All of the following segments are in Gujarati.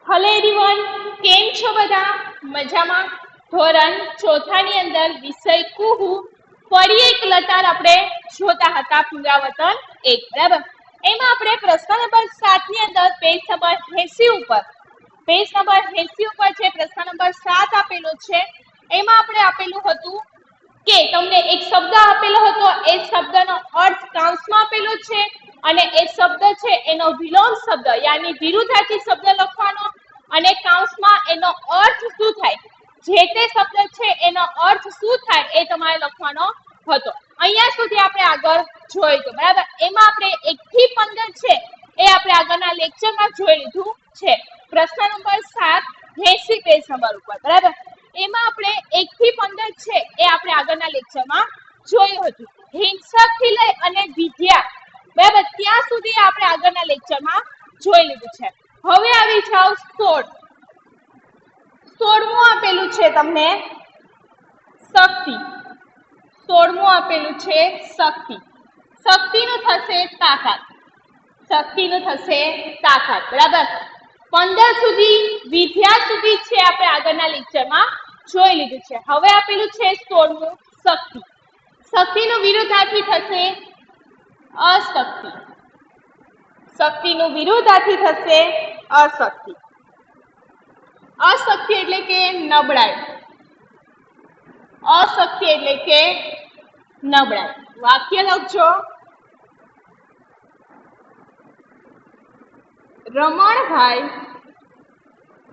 हेलो एवरीवन, केम छो बधा मजामां। ધોરણ ચોથાની અંદર વિષય કુહુ ફરી એક લટાર આપણે જોતા હતા પુનરાવર્તન 1 બરાબર। એમાં આપણે પ્રશ્ન નંબર 7 ની અંદર પેજ નંબર 80 ઉપર જે પ્રશ્ન નંબર 7 આપેલો છે એમાં આપણે આપેલું હતું કે તમને એક શબ્દ આપેલો હતો, એ શબ્દનો અર્થ કાઉન્સમાં આપેલો છે અને એ શબ્દ છે એનો વિલોમ શબ્દ યાની વિરુદ્ધાર્થી શબ્દ લખવાનો અને કાઉન્સમાં એનો અર્થ શું થાય, જે તે શબ્દ છે એનો અર્થ શું થાય એ તમારે લખવાનો હતો। અહીંયા સુધી આપણે આગળ જોઈશું બરાબર। એમાં આપણે 1 થી 15 છે એ આપણે આગળના લેક્ચરમાં જોઈ લીધું છે। પ્રશ્ન નંબર 7 80 પેજ નંબર ઉપર બરાબર। એમાં આપણે 1 થી 15 છે એ આપણે આગળના લેક્ચરમાં જોયું હતું। હિંસક થી લઈ અને વિદ્યા બરાબર ત્યાં સુધી આપણે આગળના લેક્ચરમાં જોઈ લીધું છે। હવે આવી જાવ 16મું આપેલું છે તમને શક્તિ। 16મું આપેલું છે શક્તિ। શક્તિનું થશે તાકાત, શક્તિનું થશે તાકાત બરાબર। 15 સુધી વિદ્યા સુધી છે આપણે આગળના લેક્ચરમાં જોઈ લીધું છે। હવે આપેલું છે 16મું શક્તિ। શક્તિનું વિરુદ્ધાર્થી થશે અશક્તિ, શક્તિનું વિરુદ્ધાર્થી થશે અશક્તિ। અશક્તિ એટલે કે નબળાઈ, અશક્તિ એટલે કે નબળાઈ। વાક્ય લખજો,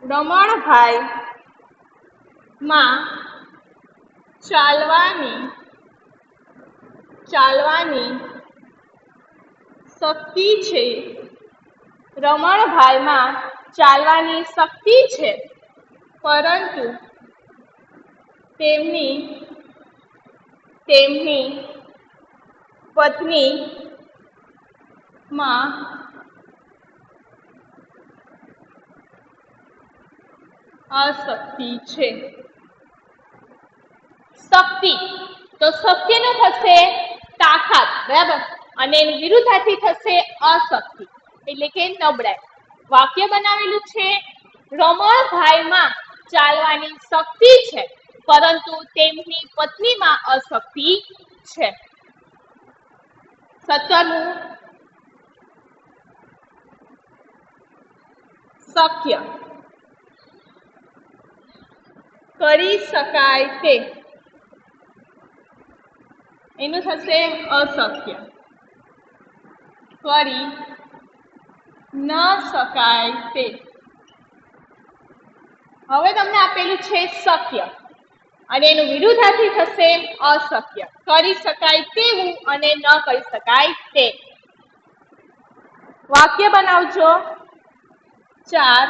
રમણભાઈ માં ચાલવાની શક્તિ છે। રમણભાઈમાં ચાલવાની શક્તિ છે, પરંતુ તેમની પત્નીમાં અશક્તિ છે। શક્તિ તો શક્તિનું થશે તાકાત બરાબર અને એનું વિરુદ્ધાર્થી થશે અશક્તિ એટલે કે નબળાઈ। વાક્ય બનાવેલું છે, રમણભાઈમાં ચાલવાની શક્તિ છે પરંતુ તેમની પત્નીમાં અશક્તિ છે। 17મું શક્ય, કરી શકાય તે, એનું થશે અશક્ય, કરી ન શકાય તે। હવે તમને આપેલું છે શક્ય અને એનું વિરુદ્ધાર્થી થશે અશક્ય, કરી શકાય તેવું અને ન કરી શકાય તે। વાક્ય બનાવજો, 4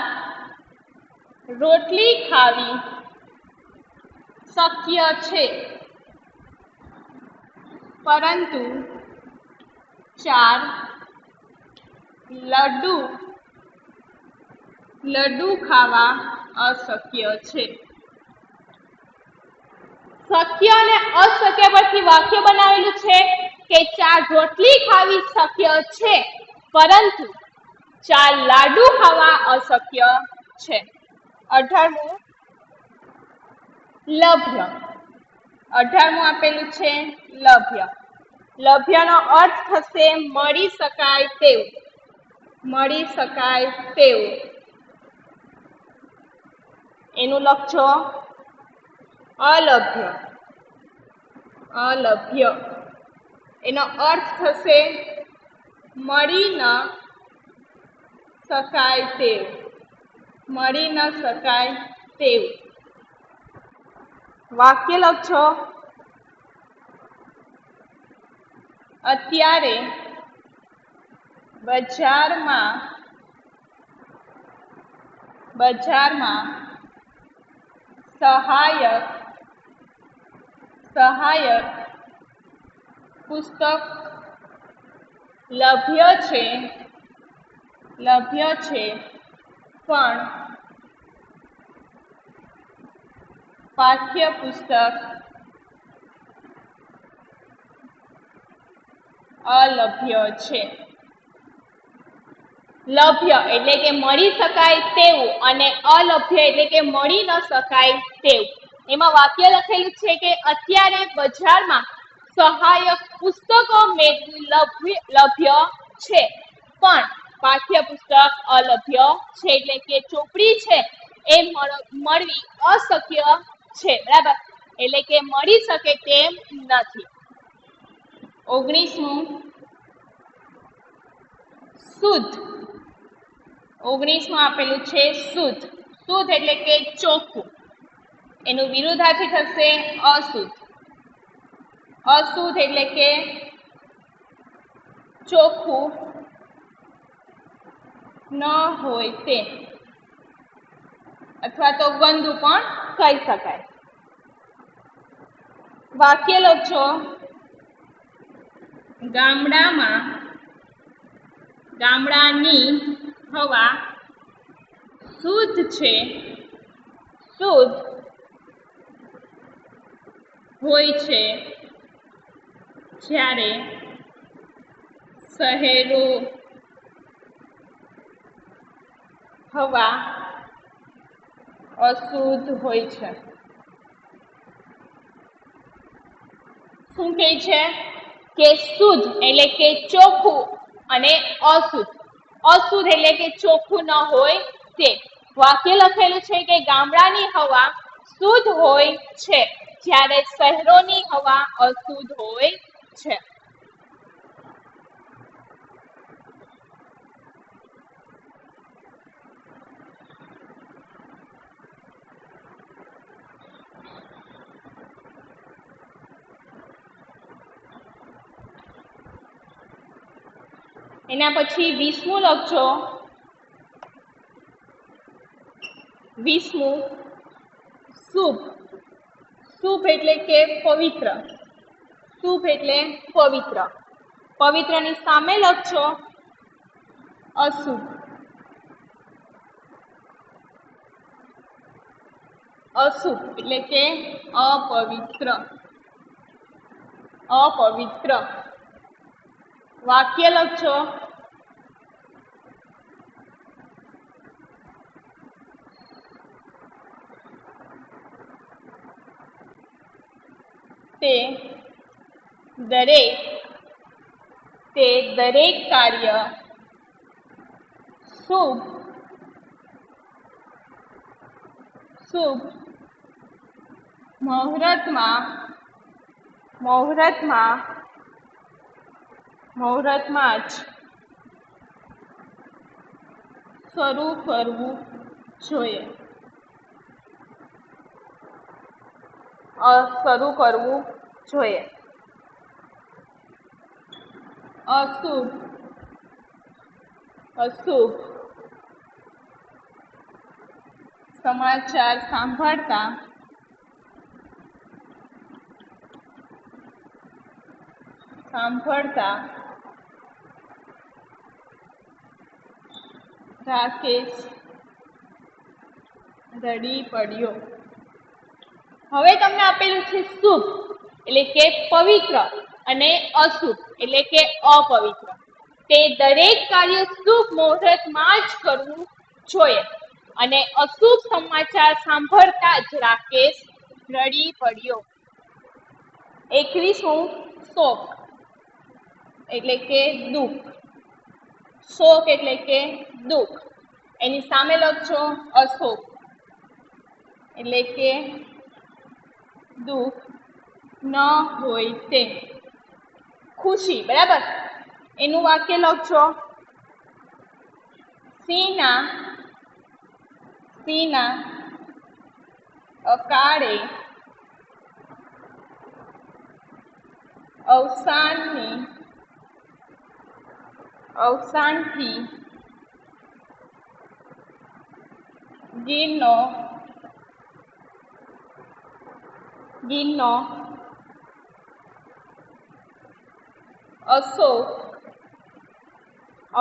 રોટલી ખાવી શક્ય છે પરંતુ 4 લડ્ડુ ખાવા અશક્ય છે। શક્ય અને અશક્ય પરથી વાક્ય બનાવેલું છે કે 4 રોટલી ખાવી શક્ય છે પરંતુ 4 લાડુ ખાવા અશક્ય છે। 18મું લભ્ય, 18મું આપેલું છે લભ્ય। લભ્યનો અર્થ થશે મળી શકાય તેવું, મળી શકાય તેવું। એનું લખજો અલભ્ય, અલભ્ય એનો અર્થ થશે મળી ન શકાય તેવું, મળી ન શકાય તેવું। વાક્ય લખજો, અત્યારે બજારમાં સહાયક પુસ્તક લભ્ય છે પણ પાઠ્યપુસ્તક અલભ્ય છે। લભ્ય એટલે કે મળી શકાય તેવું અને અલભ્ય એટલે કે મળી ન શકાય તેવું. એમાં વાક્ય લખેલું છે કે અત્યારે બજારમાં સહાયક પુસ્તકો મેળવી લભ્ય છે, પણ પાઠ્યપુસ્તક અલભ્ય છે, એટલે કે ચોપડી છે એ મળવી અશક્ય છે. બરાબર, એટલે કે મળી શકે તેમ નથી. 19મું શુદ્ધ. 19માં આપેલું છે શુદ્ધ. શુદ્ધ એટલે કે ચોખ્ખું. એનું વિરુદ્ધાર્થી થશે અશુદ્ધ. અશુદ્ધ એટલે કે ચોખ્ખું ન હોય તે, અથવા તો ગંદુ પણ કહી શકાય. વાક્ય લખજો. ગામડાની હવા શુદ્ધ છે, શુદ્ધ હોય છે, જ્યારે શહેરો હવા અશુદ્ધ હોય છે. શું કહે છે કે શુદ્ધ એટલે કે ચોખ્ખું અને અશુદ્ધ. અશુદ્ધ એટલે કે ચોખ્ખું ન હોય તે. વાક્ય લખેલું છે કે ગામડાની હવા શુદ્ધ હોય છે, જ્યારે શહેરોની હવા અશુદ્ધ હોય છે. એના પછી 20મું લખજો. 20મું શુભ. શુભ એટલે કે પવિત્ર. શુભ એટલે પવિત્ર. પવિત્રની સામે લખજો અશુભ. અશુભ એટલે કે અપવિત્ર. અપવિત્ર. વાક્ય લખજો. તે દરેક કાર્ય શુભ મુહૂર્તમાં જ શરૂ કરવું જોઈએ. અશુભ સમાચાર સાંભળતા રાકેશ રડી પડ્યો. હવે તમને આપેલું છે શુભ એટલે કે પવિત્ર અને અશુભ એટલે કે અપવિત્ર. તે દરેક કાર્ય શુભ મુહૂર્તમાં જ કરવું જોઈએ, અને અશુભ સમાચાર સાંભળતા જ રાકેશ રડી પડ્યો. 21મું શોક એટલે કે દુઃખ. શોક એટલે કે દુઃખ. એની સામે લખજો અશોક એટલે કે દુઃખ ન હોય તે. ખુશી. બરાબર, એનું વાક્ય લખજો. સિંહના અકાળે અવસાનથી ગીરનો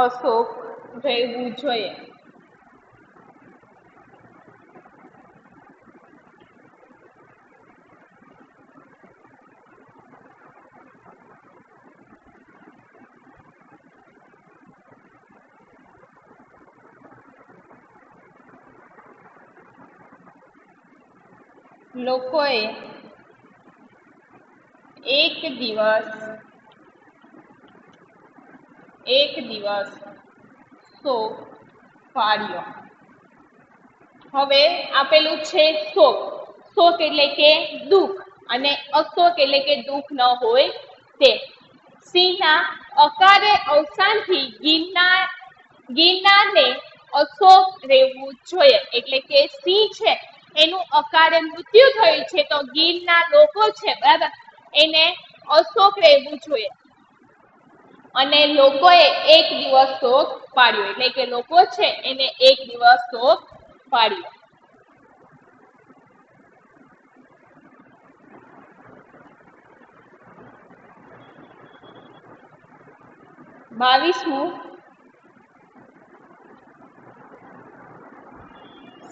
અશોક રહેવું જોઈએ. લોકોએ એક દિવસ શોક પાડ્યો. હવે આપેલું છે શોક. શોક એટલે કે દુઃખ અને અશોક એટલે કે દુઃખ ન હોય તે. સિંહના અકાળે અવસાનથી ગિરનારને અશોક રહેવું જોઈએ. એટલે કે સિંહ છે એનું અકાળે મૃત્યુ થયું છે તો ગીરના લોકો છે બરાબર એને અશોક રહેવું જોઈએ. અને લોકોએ એક દિવસ શોક પાડ્યો એટલે કે લોકો છે એને એક દિવસ શોક પાડ્યો. 22મું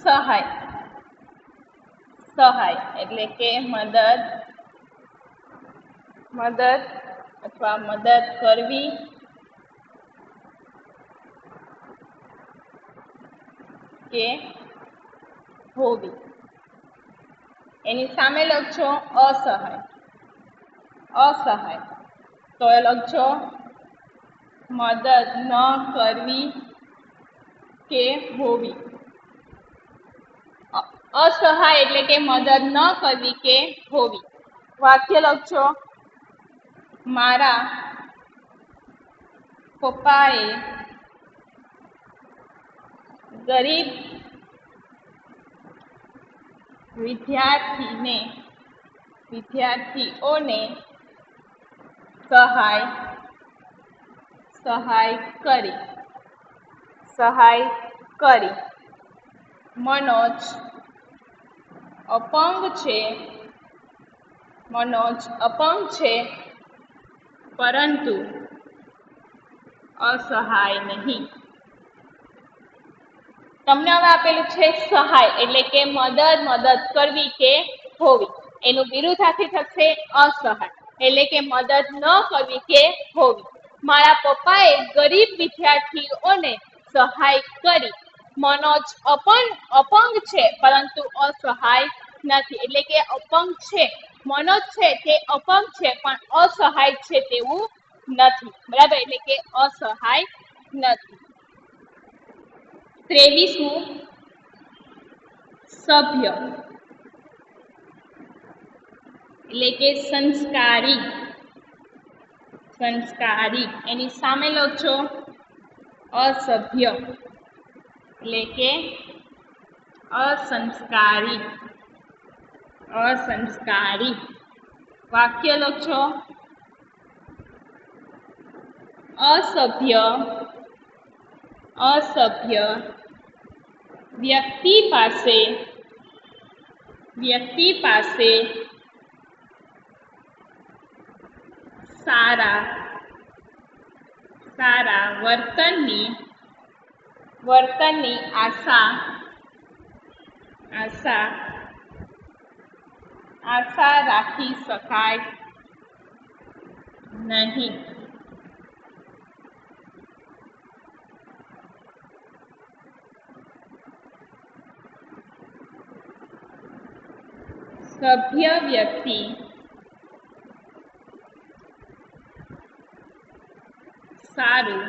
સહાય. સહાય એટલે કે મદદ અથવા મદદ કરવી કે હોવી. એની સામે લખજો અસહાય. અસહાય તો એ લખજો મદદ ન કરવી કે હોવી. અસહાય એટલે કે મદદ ન કરવી કે હોવી. વાક્ય લખજો મારા પપ્પાએ ગરીબ વિદ્યાર્થીઓને સહાય કરી. મનોજ અપંગ છે પરંતુ અસહાય નહીં. તમને હવે આપેલું છે સહાય એટલે કે મદદ કરવી કે હોવી. એનું વિરુદ્ધાર્થી થશે અસહાય એટલે કે મદદ ન કરવી કે હોવી. મારા પપ્પાએ ગરીબ વિદ્યાર્થીઓને સહાય કરી. મનોજ અપંગ છે પરંતુ અસહાય નથી. એટલે કે અપંગ છે મનોજ છે તે અપંગ છે પણ અસહાય છે તેવું નથી. બરાબર એટલે કે અસહાય નથી. 23મું સભ્ય એટલે કે સંસ્કારી. એની સામે લખજો અસભ્ય એટલે કે અસંસ્કારી. વાક્ય લખજો અસભ્ય વ્યક્તિ પાસે સારા વર્તનની આશા રાખી શકાય નહીં. સભ્ય વ્યક્તિ સારું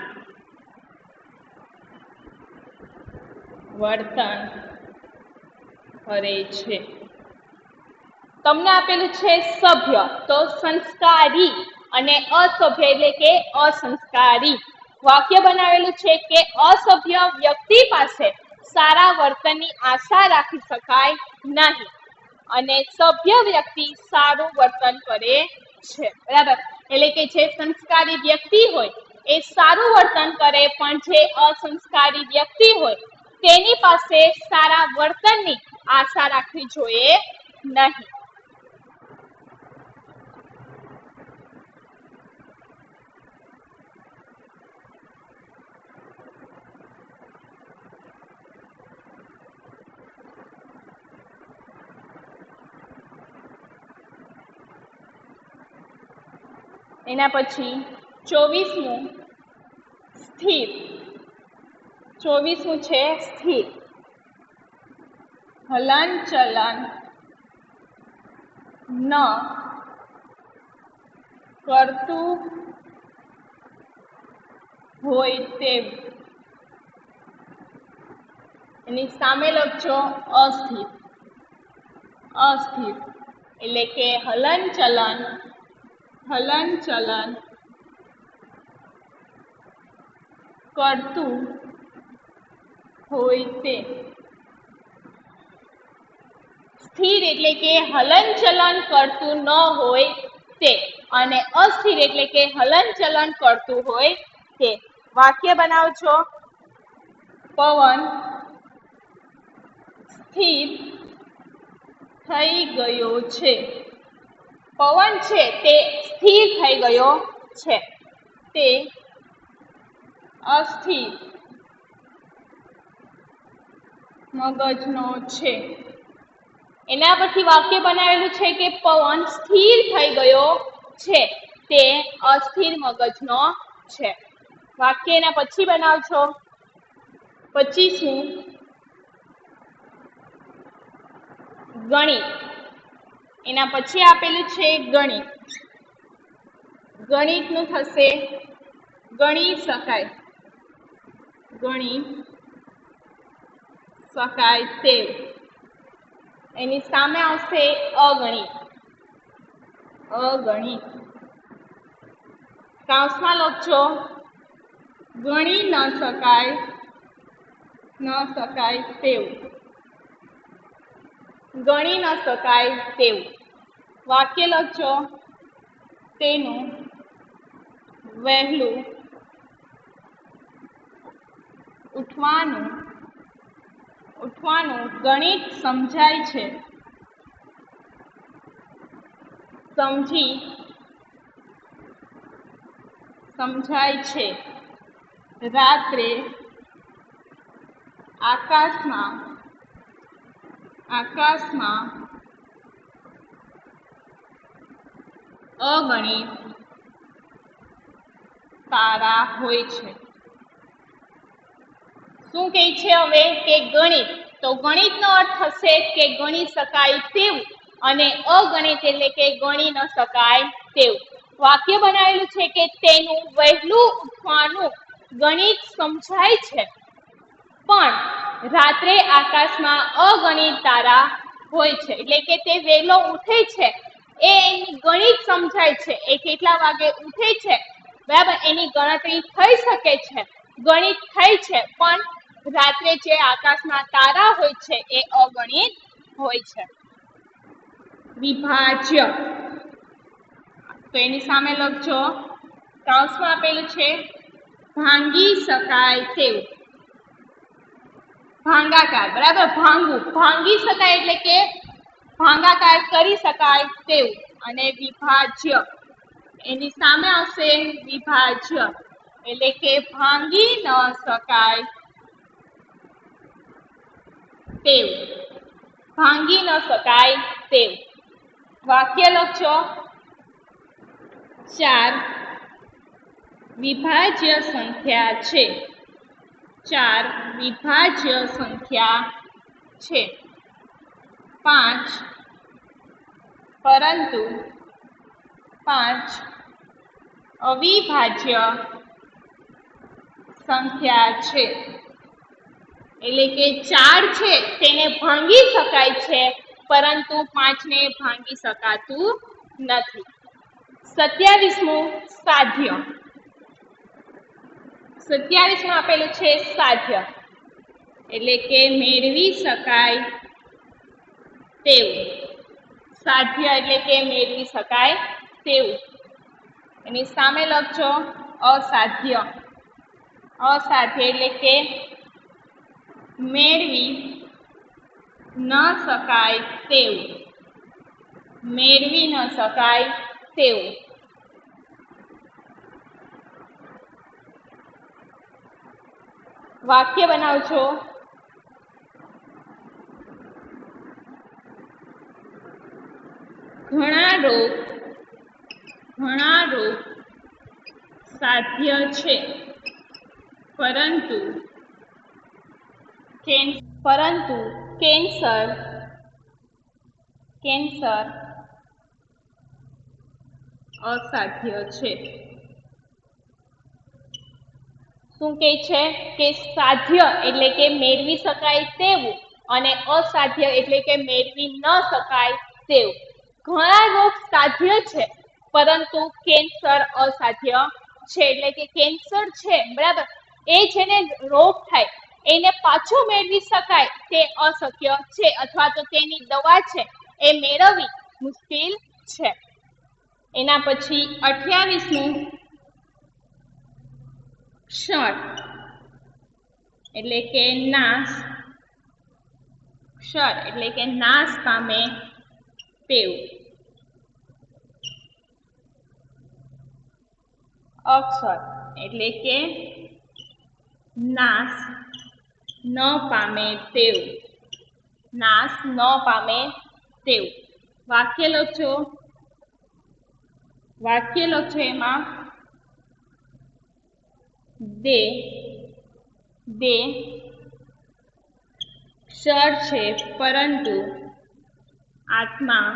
વર્તન કરે છે. તમને આપેલું છે સભ્ય તો સંસ્કારી અને અસભ્ય એટલે કે અસંસ્કારી. વાક્ય બનાવેલું છે કે અસભ્ય વ્યક્તિ પાસે સારા વર્તનની આશા રાખી શકાય નહીં અને સભ્ય વ્યક્તિ સારું વર્તન કરે છે. બરાબર એટલે કે જે સંસ્કારી વ્યક્તિ હોય એ સારું વર્તન કરે પણ જે અસંસ્કારી વ્યક્તિ હોય તેની પાસે સારા વર્તનની આશા રાખવી જોઈએ નહીં. એના પછી 24મું સ્થિર. 24મું છે સ્થિર. હલન ચલન ન કરતું હોય તેવું. એની સામે લખજો અસ્થિર. અસ્થિર એટલે કે હલન ચલન કરતું હોય તે. સ્થિર એટલે કે હલન ચલન કરતું ન હોય તે, અને અસ્થિર એટલે કે હલન ચલન કરતું હોય તે. વાક્ય બનાવજો. પવન સ્થિર થઈ ગયો છે. પવન છે તે સ્થિર થઈ ગયો છે. તે અસ્થિર મગજનો છે. એના પરથી વાક્ય બનાવેલું છે કે પવન સ્થિર થઈ ગયો છે, તે અસ્થિર મગજનો છે. વાક્ય એના પછી બનાવજો. 25મું ગણિત. એના પછી આપેલું છે ગણિત. ગણિતનું થશે ગણી શકાય. ગણી શકાય તેવું. એની સામે આવશે અગણિત. અગણિત. કૌંસમાં લખજો ગણી ન શકાય તેવું. ગણી ન શકાય તેવું. વાક્ય લખજો. તેનું વહેલું ઉઠવાનું ગણિત સમજાય છે. સમજાય છે. રાત્રે આકાશમાં અગણિત તારા હોય છે. શું કહે છે હવે કે ગણિત, તો ગણિતનો અર્થ થશે કે ગણી શકાય તેવું, અને અગણિત એટલે કે ગણી ન શકાય તેવું. વાક્ય બનાવેલું છે કે તેનું વહેલું ઉઠવાનું ગણિત સમજાય છે, પણ રાત્રે આકાશમાં અગણિત તારા હોય છે. એટલે કે તે વહેલો ઉઠે છે, એની ગણિત સમજાય છે. એ કેટલા વાગે ઉઠે છે, બરાબર, એની ગણતરી થઈ શકે છે, ગણિત થઈ છે, પણ રાત્રે જે આકાશમાં તારા હોય છે એ અગણિત હોય છે. વિભાજ્ય. તો એની સામે લખજો. કૌંસમાં આપેલું છે ભાંગી શકાય તેવું. ભાંગાકાર, બરાબર, ભાંગવું. ભાંગી શકાય એટલે કે ભાંગાકાર કરી શકાય તેવું. અને વિભાજ્ય, એની સામે આવશે વિભાજ્ય એટલે કે ભાંગી ન શકાય તેવું. ભાંગી ન શકાય તેવું. વાક્ય લખજો. 4 વિભાજ્ય સંખ્યા છે. 4 વિભાજ્ય સંખ્યા છે. 5 પરંતુ 5 અવિભાજ્ય સંખ્યા છે. એટલે કે 4 છે તેને ભાંગી શકાય છે, પરંતુ 5 ને ભાંગી શકાતું નથી. 27મું સાધ્ય. 27માં આપેલું છે સાધ્ય એટલે કે મેળવી શકાય તેવું. સાધ્ય એટલે કે મેળવી શકાય તેવું. એની સામે લખજો અસાધ્ય. અસાધ્ય એટલે કે મેળવી ન શકાય તેવું. મેળવી ન શકાય તેવું. વાક્ય બનાવજો. ઘણા રોગ સાધ્ય છે, પરંતુ કેન્સર અસાધ્ય છે. શું કહે છે કે સાધ્ય એટલે કે મેળવી શકાય તેવું અને અસાધ્ય એટલે કે મેળવી ન શકાય તેવું. ઘણા રોગ સાધ્ય છે પરંતુ કેન્સર અસાધ્ય છે. એટલે કે કેન્સર છે બરાબર, એ જેને રોગ થાય એને પાછો મેળવી શકાય તે અશક્ય છે, અથવા તો તેની દવા છે એ મેળવવી મુશ્કેલ છે. એના પછી 28મું ક્ષર એટલે કે નાશ. ક્ષર એટલે કે નાશ પામે તેવું. અક્ષર એટલે કે નાશ ન પામે તેવું. નાશ ન પામે તેવું. વાક્ય લખજો. વાક્ય લખજો. એમાં દે ક્ષર છે પરંતુ આત્મા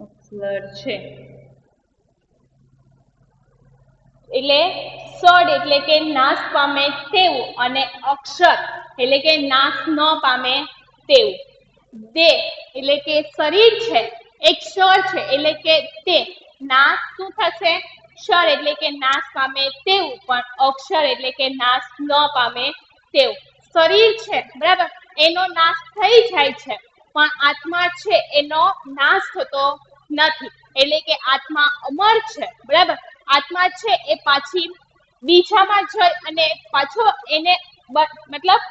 અક્ષર છે. એટલે ક્ષર એટલે કે નાશ પામે તેવું અને અક્ષર એટલે કે નાશ ન પામે તેવું. દે એટલે કે શરીર છે, એક ક્ષર છે એટલે કે તે નાશ શું થશે? ક્ષર એટલે કે નાશ પામે તેવું, પણ અક્ષર એટલે કે નાશ ન પામે તેવું. શરીર છે બરાબર, એનો નાશ થઈ જાય છે પણ આત્મા છે એનો નાશ થતો નથી. એટલે કે આત્મા અમર છે બરાબર. આત્મા છે એ પાછી બીજામાં જઈ અને પાછો એને મતલબ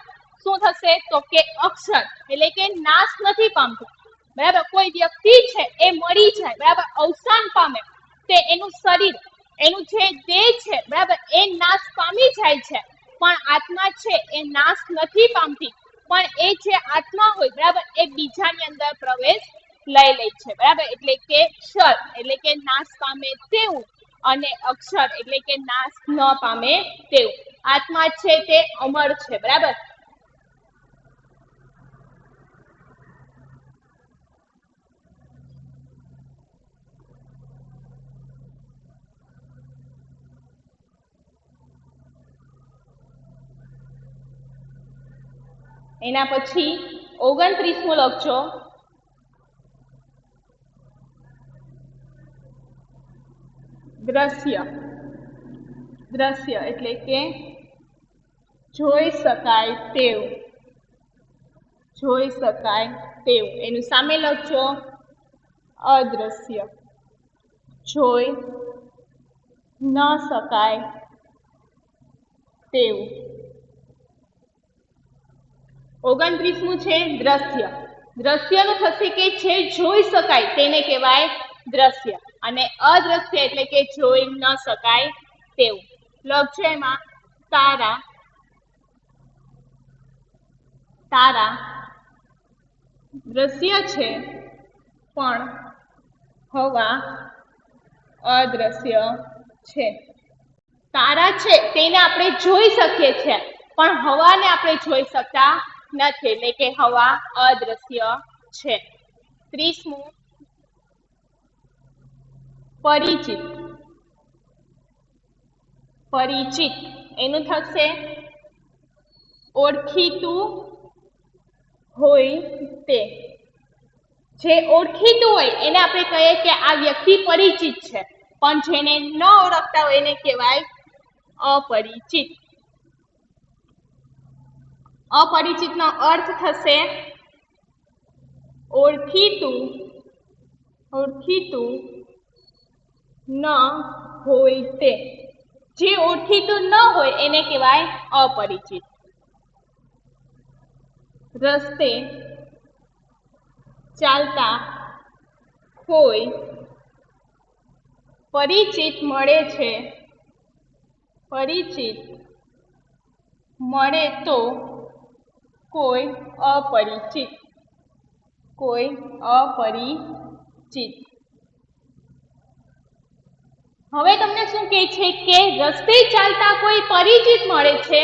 શું થશે તો કે અક્ષર એટલે કે નાશ નથી પામતું બરાબર. કોઈ વ્યક્તિ છે એ મરી જાય બરાબર, અવસાન પામે, તે એનું શરીર એનું જે દેહ છે બરાબર એ નાશ પામી જાય છે, પણ આત્મા છે એ નાશ નથી પામતી. પણ એ જે આત્મા હોય બરાબર એ બીજાની અંદર પ્રવેશ લઈ લે છે બરાબર. એટલે કે ક્ષર એટલે કે નાશ પામે તેવું અને અક્ષર એટલે કે નાશ ન પામે તેવું. આત્મા છે તે અમર છે બરાબર. એના પછી 29મું લખજો. દ્રશ્ય એટલે કે જોઈ શકાય તેવું. એનું સામે લખજો અદ્રશ્ય. જોઈ ન શકાય તેવું. 29મું છે દ્રશ્ય. દ્રશ્યનું થશે કે જે જોઈ શકાય તેને કહેવાય દ્રશ્ય, અને અદ્રશ્ય એટલે કે જોઈ ન શકાય તેવું. લખજો એમાં તારા દ્રશ્ય છે પણ હવા અદ્રશ્ય છે. તારા છે તેને આપણે જોઈ શકીએ છીએ પણ હવાને આપણે જોઈ શકતા નથી, એટલે કે હવા અદ્રશ્ય છે. 30મું પરિચિત. એનું થશે ઓળખીતું હોય તે. જે ઓળખીતું હોય એને આપણે કહીએ કે આ વ્યક્તિ પરિચિત છે, પણ જેને ન ઓળખતા હોય એને કહેવાય અપરિચિત. અપરિચિતનો અર્થ થશે ઓળખીતું ન હોય તે. જે ઓળખીતું ન હોય એને કહેવાય અપરિચિત. રસ્તે ચાલતા કોઈ પરિચિત મળે તો કોઈ અપરિચિત. હવે તમને શું કહે છે કે રસ્તે ચાલતા કોઈ પરિચિત મળે છે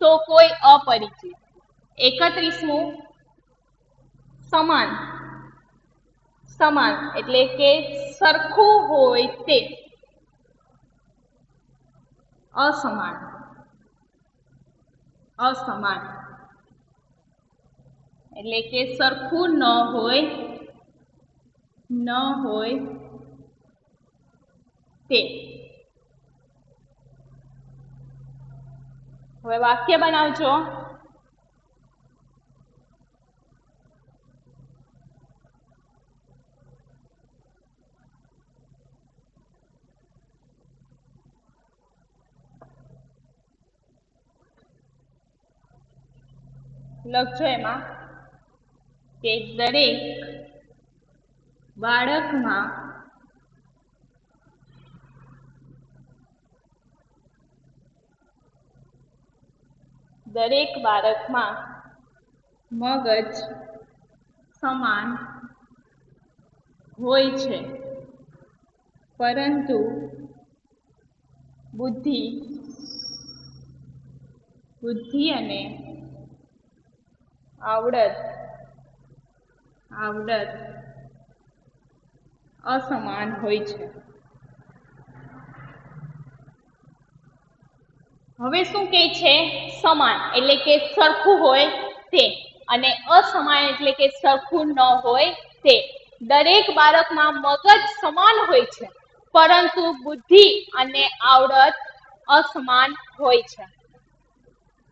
તો કોઈ અપરિચિત. 31મું સમાન, સમાન એટલે કે સરખું હોય તે, અસમાન, અસમાન એટલે કે સરખું ન હોય, ન હોય તે. હવે વાક્ય બનાવજો. લખજો એમાં કે દરેક બાળકમાં મગજ સમાન હોય છે, પરંતુ બુદ્ધિ અને આવડત અસમાન હોય છે. હવે શું કહે છે? સમાન એટલે કે સરખું હોય તે, અને અસમાન એટલે કે સરખું ન હોય તે. દરેક બાળકમાં મગજ સમાન હોય છે, પરંતુ બુદ્ધિ અને આવડત અસમાન હોય છે.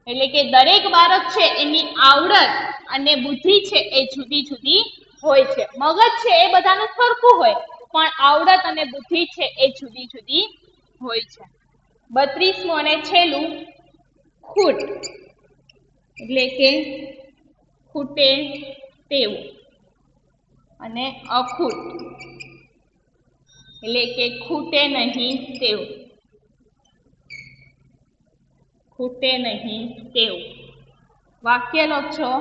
એટલે કે દરેક બાળક છે એની આવડત અને બુદ્ધિ છે એ જુદી જુદી હોય છે. મગજ છે એ બધાનું સરખું હોય, પણ આવડત અને બુદ્ધિ છે એ જુદી જુદી હોય છે. 32મું અને છેલ્લું ખૂટ એટલે કે ખૂટે તેવું, અને અખૂટ એટલે કે ખૂટે નહીં તેવું, ખૂટે નહીં તેવું. વાક્ય લખજો.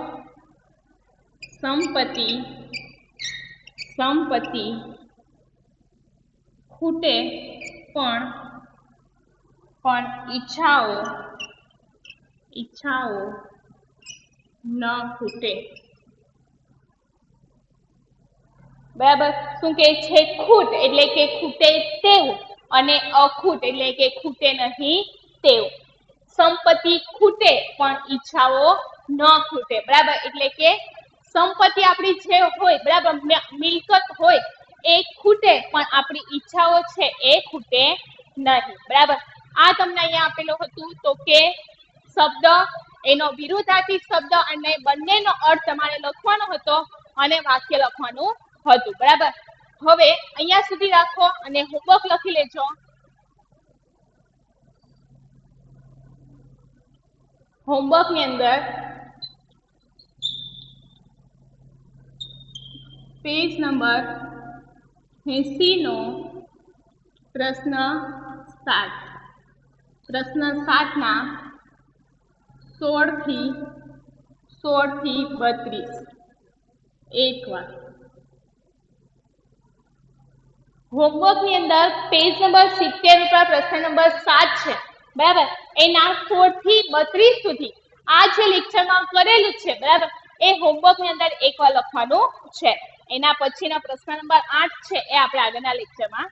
સંપત્તિ ખૂટે પણ ઈચ્છાઓ ન ખૂટે. બરાબર. શું કહે છે? ખૂટ એટલે કે ખૂટે તેવું, અને અખૂટ એટલે કે ખૂટે નહીં તેવું. સંપત્તિ ખૂટે પણ ઈચ્છાઓ ન ખૂટે. બરાબર. એટલે કે સંપત્તિ આપણી જે હોય, બરાબર, મિલકત હોય એ ખૂટે, પણ આપણી ઈચ્છાઓ છે એ ખૂટે નહીં. બરાબર. આ તમને અહીંયા આપેલું હતું તો કે શબ્દ, એનો વિરુદ્ધાર્થી શબ્દ અને બંનેનો અર્થ તમારે લખવાનો હતો, અને વાક્ય લખવાનું હતું. બરાબર. હવે અહીંયા સુધી રાખો અને હોમવર્ક લખી લેજો. હોમવર્ક ની અંદર પેજ નંબર 80 નો પ્રશ્ન 7, પ્રશ્ન 7 ના 16 થી 32 એકવાર. હોમવર્ક ની અંદર પેજ નંબર 70 ઉપર પ્રશ્ન નંબર 7 છે. બરાબર. એના 16 થી 32 સુધી આ જે લેક્ચરમાં કરેલું છે, બરાબર, એ હોમવર્ક ની અંદર એકવાર લખવાનું છે. એના પછીના પ્રશ્ન નંબર 8 છે એ આપણે આગળના લેક્ચરમાં